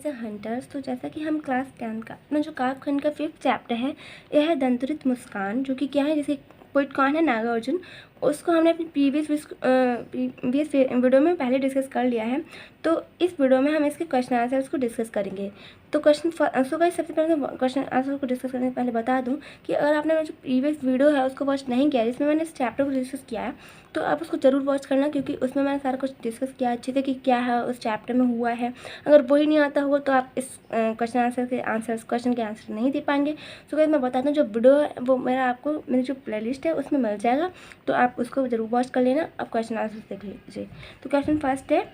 The hunters. तो जैसा कि हम क्लास 10 का अपना जो काव्यखंड का 5th चैप्टर है, यह है दंतरित मुस्कान, जो कि क्या है, जैसे पोइट कौन है, नागार्जुन। उसको हमने अपनी प्रीवियस वीडियो में पहले डिस्कस कर लिया है। तो इस वीडियो में हम इसके क्वेश्चन आंसर्स को डिस्कस करेंगे। तो सो गाइस, सबसे पहले तो क्वेश्चन आंसर को डिस्कस करने से पहले बता दूं कि अगर आपने जो प्रीवियस वीडियो है उसको वॉच नहीं किया, जिसमें मैंने इस चैप्टर को डिस्कस किया है, तो आप उसको ज़रूर वॉच करना, क्योंकि उसमें मैंने सारा कुछ डिस्कस किया अच्छे से कि क्या है उस चैप्टर में हुआ है। अगर वही नहीं आता होगा तो आप इस क्वेश्चन के आंसर नहीं दे पाएंगे। सो गाइस, मैं बताता हूँ, जो वीडियो है वो आपको मेरी जो प्लेलिस्ट है उसमें मिल जाएगा, तो आप उसको ज़रूर वॉच कर लेना। आप क्वेश्चन आंसर देख लीजिए। तो क्वेश्चन फर्स्ट है,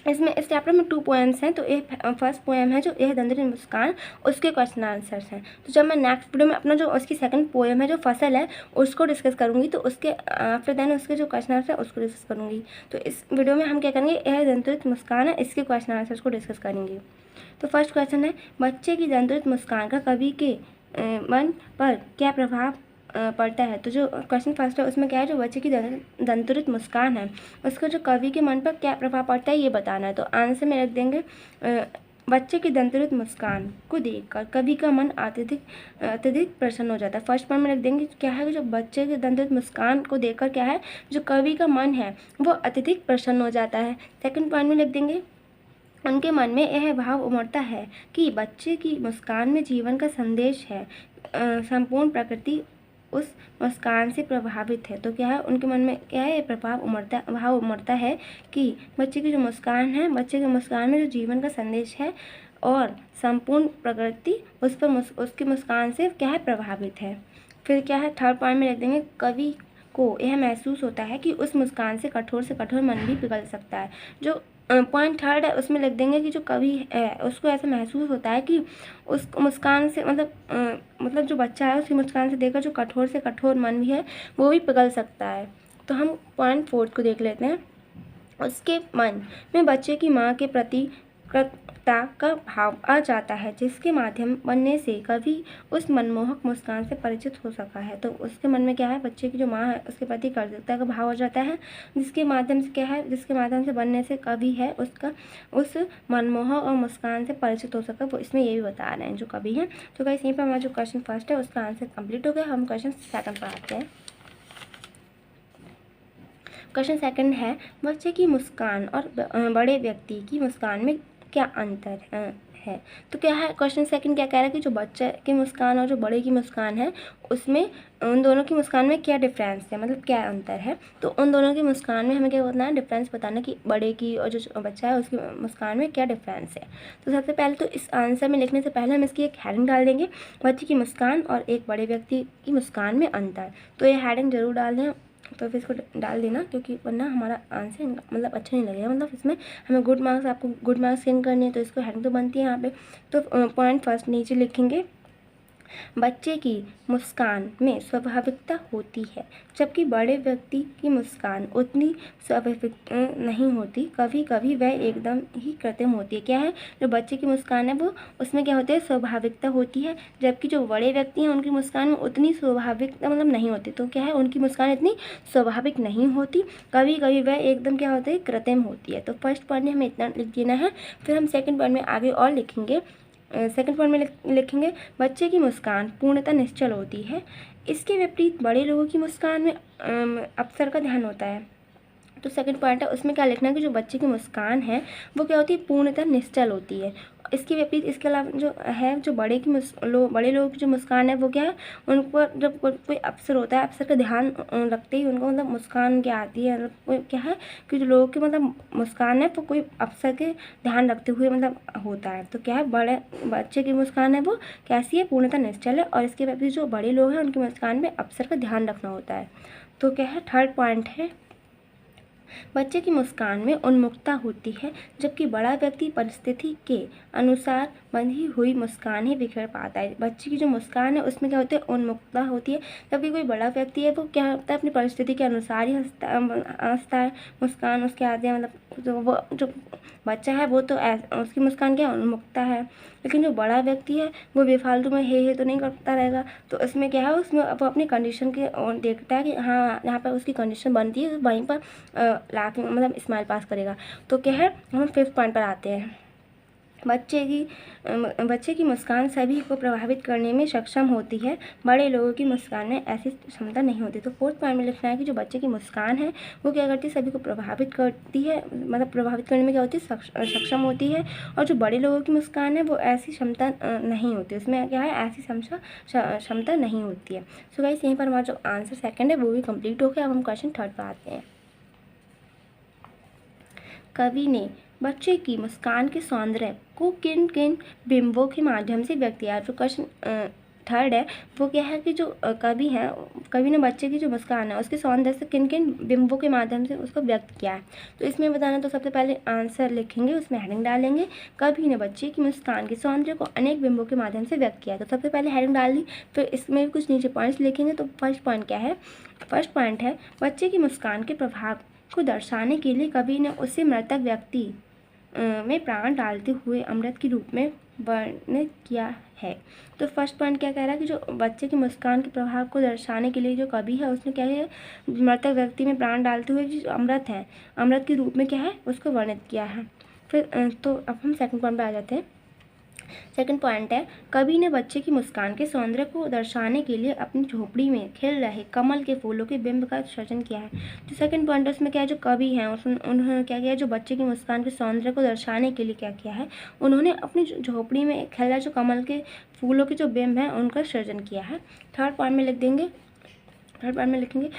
इसमें इस चैप्टर में 2 पोएम्स हैं। तो एक फर्स्ट पोएम है जो यह दंतरित मुस्कान, उसके क्वेश्चन आंसर्स हैं। तो जब मैं नेक्स्ट वीडियो में अपना जो उसकी सेकंड पोएम है जो फसल है उसको डिस्कस करूँगी, तो उसके आफ्टर देन उसके जो क्वेश्चन आंसर है उसको डिस्कस करूँगी। तो इस वीडियो में हम क्या करेंगे, यह दंतरित मुस्कान है, इसके क्वेश्चन आंसर्स को डिस्कस करेंगे। तो फर्स्ट क्वेश्चन है, बच्चे की दंतरित मुस्कान का कवि के मन पर क्या प्रभाव पड़ता है। तो जो क्वेश्चन फर्स्ट है उसमें क्या है, जो बच्चे की दंतरित मुस्कान है उसका जो कवि के मन पर क्या प्रभाव पड़ता है ये बताना है। तो आंसर में रख देंगे बच्चे की दंतरित मुस्कान को देखकर कवि का मन अत्यधिक प्रसन्न हो जाता है। फर्स्ट पॉइंट में रख देंगे क्या है, जो बच्चे की दंतरित मुस्कान को देखकर क्या है, जो कवि का मन है वो अत्यधिक प्रसन्न हो जाता है। सेकंड पॉइंट में लिख देंगे उनके मन में यह भाव उमड़ता है कि बच्चे की मुस्कान में जीवन का संदेश है, संपूर्ण प्रकृति उस मुस्कान से प्रभावित है। तो क्या है, उनके मन में क्या है, भाव उमड़ता है कि बच्चे की जो मुस्कान है, बच्चे की मुस्कान में जो जीवन का संदेश है और संपूर्ण प्रकृति उसकी मुस्कान से क्या है, प्रभावित है। फिर क्या है, थर्ड पॉइंट में रख देंगे कवि को यह महसूस होता है कि उस मुस्कान से कठोर मन भी पिघल सकता है। जो पॉइंट थर्ड है उसमें लिख देंगे कि जो कवि है उसको ऐसा महसूस होता है कि उस मुस्कान से मतलब जो बच्चा है उसकी मुस्कान से देखकर जो कठोर मन भी है वो भी पिघल सकता है। तो हम पॉइंट फोर्थ को देख लेते हैं। उसके मन में बच्चे की माँ के प्रति कृतज्ञता का भाव आ जाता है, जिसके माध्यम बनने से कवि उस मनमोहक मुस्कान से परिचित हो सका है। तो उसके मन में क्या है, बच्चे की जो माँ है उसके प्रति कृतज्ञता का भाव आ जाता है, जिसके माध्यम से क्या है, जिसके माध्यम से बनने से कवि है उसका उस मनमोहक और मुस्कान से परिचित हो सका। वो इसमें ये भी बता रहे हैं जो कवि हैं। तो गाइस, यहीं पर हमारा जो क्वेश्चन फर्स्ट है उसका आंसर कंप्लीट हो गया। हम क्वेश्चन सेकंड पर आते हैं। क्वेश्चन सेकंड है, बच्चे की मुस्कान और बड़े व्यक्ति की मुस्कान में क्या अंतर है। तो क्या है, क्वेश्चन सेकंड क्या कह रहा है कि जो बच्चे की मुस्कान और जो बड़े की मुस्कान है उसमें उन दोनों की मुस्कान में क्या डिफरेंस है, मतलब क्या अंतर है। तो उन दोनों की मुस्कान में हमें क्या बताना है, डिफरेंस बताना कि बड़े की और जो बच्चा है उसकी मुस्कान में क्या डिफरेंस है। तो सबसे पहले तो इस आंसर में लिखने से पहले हम इसकी एक हेडिंग डाल देंगे, बच्चे की मुस्कान और एक बड़े व्यक्ति की मुस्कान में अंतर। तो ये हेडिंग जरूर डाल दें, तो फिर इसको डाल देना, क्योंकि वरना हमारा आंसर मतलब अच्छा नहीं लगेगा। मतलब इसमें हमें आपको गुड मार्क्स गेन करनी है, तो इसको हेडिंग तो बनती है यहाँ पे। तो पॉइंट फर्स्ट नीचे लिखेंगे, बच्चे की मुस्कान में स्वाभाविकता होती है, जबकि बड़े व्यक्ति की मुस्कान उतनी स्वाभाविक नहीं होती, कभी कभी वह एकदम ही कृत्रिम होती है। क्या है, जो बच्चे की मुस्कान है वो उसमें क्या होती है, स्वाभाविकता होती है, जबकि जो बड़े व्यक्ति हैं उनकी मुस्कान में उतनी स्वाभाविकता मतलब नहीं होती। तो क्या है, उनकी मुस्कान इतनी स्वाभाविक नहीं होती, कभी कभी वह एकदम क्या होती है, कृत्रिम होती है। तो फर्स्ट पॉइंट में हमें इतना लिख देना है। फिर हम सेकेंड पॉइंट में आगे और लिखेंगे। सेकंड पॉइंट में लिखेंगे, बच्चे की मुस्कान पूर्णतः निश्चल होती है, इसके विपरीत बड़े लोगों की मुस्कान में अवसर का ध्यान होता है। तो सेकंड पॉइंट है उसमें क्या लिखना है कि जो बच्चे की मुस्कान है वो क्या होती है, पूर्णतः निश्चल होती है। इसके विपरीत इसके अलावा जो है, जो बड़े लोगों की जो मुस्कान है वो क्या है, उन पर जब कोई अवसर होता है, अवसर का ध्यान रखते ही उनको मतलब मुस्कान क्या आती है। मतलब क्या है कि जो लोगों की मतलब मुस्कान है वो कोई अवसर के ध्यान रखते हुए मतलब होता है। तो क्या है, बच्चे की मुस्कान है वो कैसी है, पूर्णतः निश्चल है, और इसके विपरीत जो बड़े लोग हैं उनकी मुस्कान में अवसर का ध्यान रखना होता है। तो क्या है, थर्ड पॉइंट है, बच्चे की मुस्कान में उन्मुखता होती है, जबकि बड़ा व्यक्ति परिस्थिति के अनुसार बंधी हुई मुस्कान ही बिखेर पाता है। बच्चे की जो मुस्कान है उसमें क्या होती है, उन्मुखता होती है, जबकि कोई बड़ा व्यक्ति है वो क्या होता है, अपनी परिस्थिति के अनुसार ही हंसता है, मुस्कान उसके आते हैं। मतलब जो बच्चा है वो तो उसकी मुस्कान क्या उन्मुखता है, लेकिन जो बड़ा व्यक्ति है वो बेफालतू में हे तो नहीं करता रहेगा। तो इसमें क्या है, उसमें वो अपनी कंडीशन के देखता है कि हाँ यहाँ पर उसकी कंडीशन बनती है, वहीं पर लाफिंग मतलब स्माइल पास करेगा। तो क्या है, हम फिफ्थ पॉइंट पर आते हैं। बच्चे की मुस्कान सभी को प्रभावित करने में सक्षम होती है, बड़े लोगों की मुस्कान में ऐसी क्षमता नहीं होती। तो फोर्थ पॉइंट में लिखना है कि जो बच्चे की मुस्कान है वो क्या करती है, सभी को प्रभावित करती है, मतलब प्रभावित करने में क्या होती है, सक्षम होती है। और जो बड़े लोगों की मुस्कान है वो ऐसी क्षमता नहीं होती, उसमें क्या है, ऐसी क्षमता नहीं होती है। सो गाइस, यहीं पर हमारा जो आंसर सेकंड है वो भी कंप्लीट हो गया। अब हम क्वेश्चन थर्ड पर आते हैं। कवि ने बच्चे की मुस्कान के सौंदर्य को किन किन बिंबों के माध्यम से व्यक्त किया। जो क्वेश्चन थर्ड है वो क्या है कि जो कवि ने बच्चे की जो मुस्कान है उसके सौंदर्य से किन किन बिंबों के माध्यम से उसको व्यक्त किया है। तो इसमें बताना, तो सबसे पहले आंसर लिखेंगे, उसमें हेडिंग डालेंगे, कवि ने बच्चे की मुस्कान के सौंदर्य को अनेक बिंबों के माध्यम से व्यक्त किया। तो सबसे पहले हेडिंग डाल दी, फिर इसमें भी कुछ नीचे पॉइंट्स लिखेंगे। तो फर्स्ट पॉइंट क्या है, फर्स्ट पॉइंट है बच्चे की मुस्कान के प्रभाव को दर्शाने के लिए कवि ने उसे मृतक व्यक्ति में प्राण डालते हुए अमृत के रूप में वर्णित किया है। तो फर्स्ट पॉइंट क्या कह रहा है कि जो बच्चे की मुस्कान के प्रभाव को दर्शाने के लिए जो कवि है उसने क्या है, मृतक व्यक्ति में प्राण डालते हुए जो अमृत है, अमृत के रूप में क्या है उसको वर्णित किया है। फिर तो अब हम सेकंड पॉइंट पे आ जाते हैं। सेकंड पॉइंट है, कवि ने बच्चे की मुस्कान के सौंदर्य को दर्शाने के लिए अपनी झोपड़ी में खिल रहे कमल के फूलों के बिंब का सृजन किया है। तो सेकंड पॉइंट उसमें क्या है, जो कवि हैं उन्होंने क्या किया, जो बच्चे की मुस्कान के सौंदर्य को दर्शाने के लिए क्या किया है, उन्होंने अपनी झोपड़ी में खिल रहे जो कमल के फूलों के जो बिंब हैं उनका सृजन किया है। थर्ड पॉइंट में लिख देंगे, थर्ड पॉइंट में लिखेंगे,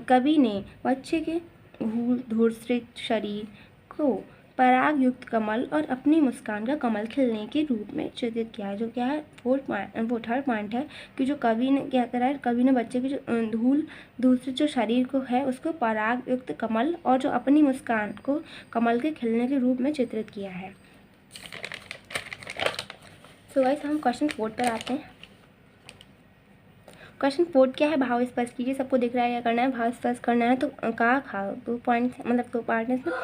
कवि ने बच्चे के धूर्त शरीर को पराग युक्त कमल और अपनी मुस्कान का कमल खिलने के रूप में चित्रित किया है। जो क्या है, फोर्थ पॉइंट, वो थर्ड पॉइंट है कि जो कवि ने क्या करा है, कवि ने बच्चे के जो दूसरे जो शरीर को है उसको पराग युक्त कमल और जो अपनी मुस्कान को कमल के खिलने के रूप में चित्रित किया है। सो गाइस, हम क्वेश्चन फोर्थ पर आते हैं। क्वेश्चन फोर्थ क्या है, भाव स्पष्ट कीजिए। सबको दिख रहा है क्या करना है, भाव स्पष्ट करना है। तो का खा 2 पॉइंट, मतलब 2 पार्ट है इसमें।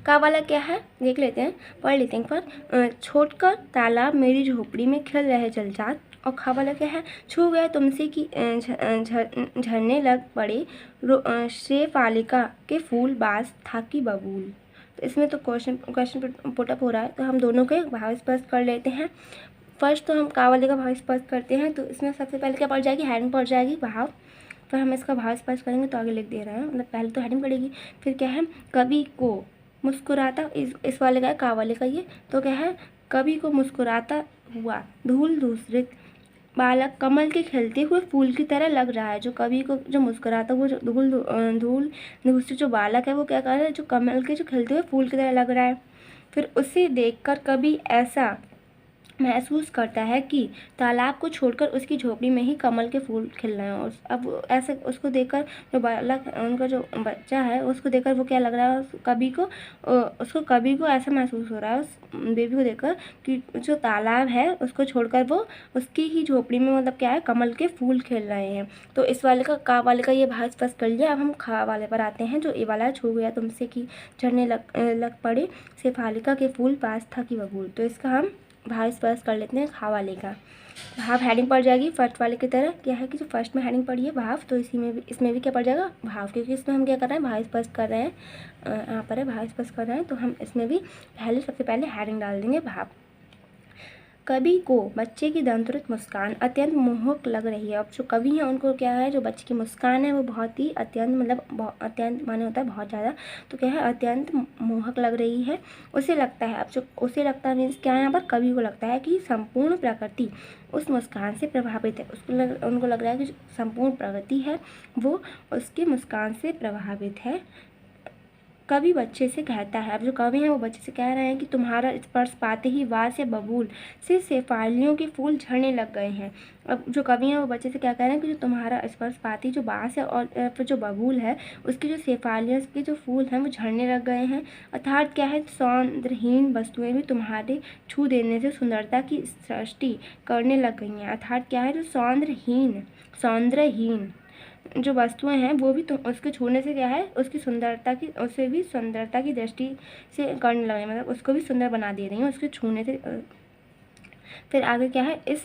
का वाला क्या है देख लेते हैं, पढ़ लेते हैं एक बार। छोड़कर तालाब मेरी झोपड़ी में खिल रहे जलजात। और खा वाला क्या है, छू गए तुमसे कि झरने लग पड़े शेफालिका के फूल बास था कि बबूल। तो इसमें तो क्वेश्चन पुटअप हो रहा है, तो हम दोनों के भाव स्पष्ट कर लेते हैं। फर्स्ट तो हम का वाले का भाव स्पष्ट करते हैं। तो इसमें सबसे पहले क्या पड़ जाएगी, हेडिंग पड़ जाएगी भाव, फिर हम इसका भाव स्पष्ट करेंगे। तो आगे लिख दे रहे हैं, मतलब पहले तो हेडिंग पड़ेगी, फिर क्या है, कवि को मुस्कुराता, इस वाले का है, का वाले का ये। तो क्या है, कवि को मुस्कुराता हुआ धूल दूसरे बालक कमल के खिलते हुए फूल की तरह लग रहा है। जो कवि को जो मुस्कुराता हुआ जो धूल दूसरे जो बालक है वो क्या कर रहा है, जो कमल के जो खिलते हुए फूल की तरह लग रहा है। फिर उसे देखकर कवि ऐसा महसूस करता है कि तालाब को छोड़कर उसकी झोपड़ी में ही कमल के फूल खिल रहे हैं। और अब ऐसे उसको देखकर जो बालक, उनका जो बच्चा है उसको देखकर वो क्या लग रहा है, कवि को ऐसा महसूस हो रहा है उस बेबी को देखकर कि जो तालाब है उसको छोड़कर वो उसकी ही झोपड़ी में, मतलब क्या है, कमल के फूल खिल रहे हैं। तो इस वाले का वाले का ये भाव स्पष्ट कर लिया। अब हम खा वाले पर आते हैं। जो ए वाला है, छू गया तुमसे कि झरने लग पड़े शेफालिका के फूल पास था कि बबूल। तो इसका हम भाव स्पष्ट कर लेते हैं खा वाले का। भाव हेडिंग पड़ जाएगी फर्स्ट वाले की तरह। क्या है कि जो फर्स्ट में हेडिंग पड़ी है भाव, तो इसमें भी क्या पड़ जाएगा, भाव, क्योंकि इसमें हम क्या कर रहे हैं, भाव स्पष्ट कर रहे हैं। यहाँ पर है भाव स्पष्ट कर रहे हैं, तो हम इसमें भी सबसे पहले हेडिंग डाल देंगे भाव। कवि को बच्चे की दंतुरित मुस्कान अत्यंत मोहक लग रही है। अब जो कवि हैं उनको क्या है, जो बच्चे की मुस्कान है वो बहुत ही अत्यंत, मतलब अत्यंत माने होता है बहुत ज़्यादा, तो क्या है, अत्यंत मोहक लग रही है। उसे लगता है, अब जो उसे लगता है मीन्स क्या है, यहाँ पर कवि को लगता है कि संपूर्ण प्रकृति उस मुस्कान से प्रभावित है। उनको लग रहा है कि संपूर्ण प्रकृति है वो उसकी मुस्कान से प्रभावित है। कवि बच्चे से कहता है, अब जो कवि हैं वो बच्चे से कह रहे हैं कि तुम्हारा स्पर्श पाते ही वाह से बबूल से शेफालियों के फूल झड़ने लग गए हैं। अब जो कवि हैं वो बच्चे से क्या कह रहे हैं कि जो तुम्हारा स्पर्श पाते ही जो बाँस है और फिर जो बबूल है उसकी जो शेफालियों के जो फूल हैं वो झड़ने लग गए हैं। अर्थात क्या है, सौंदर्यहीन वस्तुएं भी तुम्हारे छू देने से सुंदरता की सृष्टि करने लग गई हैं। अर्थात क्या है, जो सौंदर्यहीन जो वस्तुएं हैं वो भी उसके छूने से क्या है, उसे भी सुंदरता की दृष्टि से करने लगे, मतलब उसको भी सुंदर बना दे रही हैं उसके छूने से। फिर आगे क्या है, इस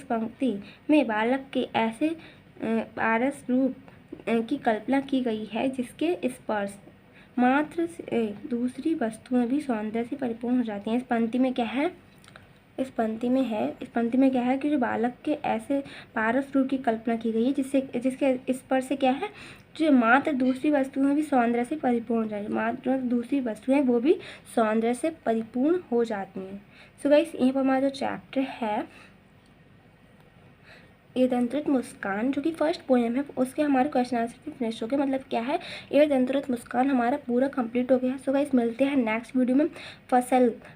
पंक्ति में बालक के ऐसे पारस रूप की कल्पना की गई है जिसके स्पर्श दूसरी वस्तुएं भी सौंदर्य से परिपूर्ण हो जाती हैं। इस पंक्ति में क्या है कि जो बालक के ऐसे पारस रूप की कल्पना की गई है जिसके स्पर्श से क्या है, जो मात्र दूसरी वस्तुएं भी सौंदर्य से परिपूर्ण हो जाएगी, मात्र दूसरी वस्तुएं वो भी सौंदर्य से परिपूर्ण हो जाती हैं। सो गाइस, यहीं पर हमारा जो चैप्टर है ये दंतुरित मुस्कान, जो कि फर्स्ट पोएम है, उसके हमारे क्वेश्चन आंसर भी फिनिश हो गए। मतलब क्या है, ये दंतुरित मुस्कान हमारा पूरा कंप्लीट हो गया। सो गाइस, मिलते हैं नेक्स्ट वीडियो में।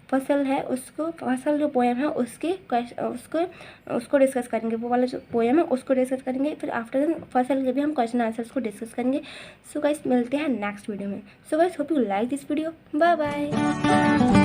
फसल है उसको, फसल जो पोएम है उसको डिस्कस करेंगे। वो वाला जो पोएम है उसको डिस्कस करेंगे, फिर आफ्टर फसल के भी हम क्वेश्चन आंसर्स को डिस्कस करेंगे। सो गाइस, मिलते हैं नेक्स्ट वीडियो में। So guys, hope you like this video. Bye bye.